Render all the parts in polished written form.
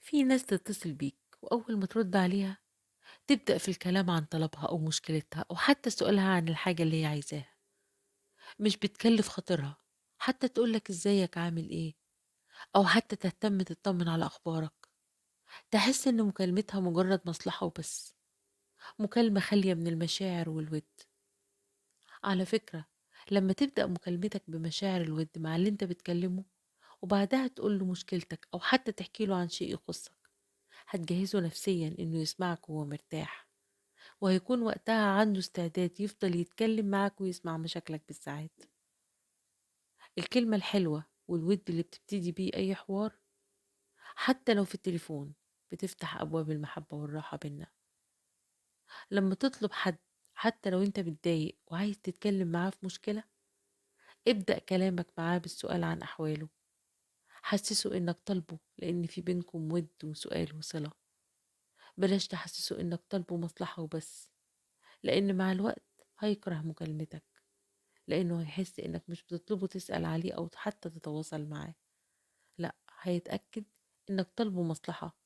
في ناس تتصل بيك وأول ما ترد عليها تبدأ في الكلام عن طلبها أو مشكلتها أو حتى سؤالها عن الحاجة اللي هي عايزاها، مش بتكلف خاطرها، حتى تقولك ازيك عامل ايه، أو حتى تهتم تطمن على أخبارك. تحس إن مكالمتها مجرد مصلحة وبس، مكالمة خالية من المشاعر والود. على فكرة، لما تبدأ مكالمتك بمشاعر الود مع اللي انت بتكلمه وبعدها تقول له مشكلتك أو حتى تحكي له عن شيء يخصك، هتجهزه نفسيا إنه يسمعك وهو مرتاح، وهيكون وقتها عنده استعداد يفضل يتكلم معاك ويسمع مشاكلك بالساعات. الكلمة الحلوة والود اللي بتبتدي بيه أي حوار، حتى لو في التليفون، بتفتح أبواب المحبة والراحة بينا. لما تطلب حد، حتى لو انت متضايق وعايز تتكلم معاه في مشكلة، ابدأ كلامك معاه بالسؤال عن أحواله، حسسه إنك طالبه لأن في بينكم ود وسؤال وصلة. بلاش تحسسه إنك طالبه مصلحة وبس، لأن مع الوقت هيكره مكالمتك، لأنه هيحس إنك مش بتطلبه تسأل عليه أو حتى تتواصل معاه، لأ، هيتأكد إنك طالبه مصلحة،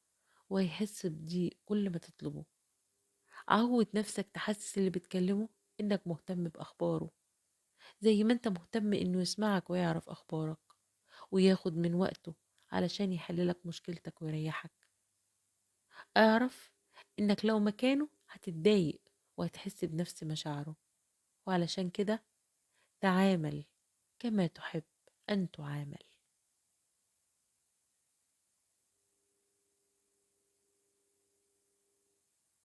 وهيحس بضيق كل ما تطلبه. عود نفسك تحسس اللي بتكلمه إنك مهتم بأخباره، زي ما انت مهتم إنه يسمعك ويعرف أخبارك وياخد من وقته علشان يحللك مشكلتك ويريحك. اعرف إنك لو مكانه هتتضايق وهتحس بنفس مشاعره، وعلشان كده تعامل كما تحب أن تعامل.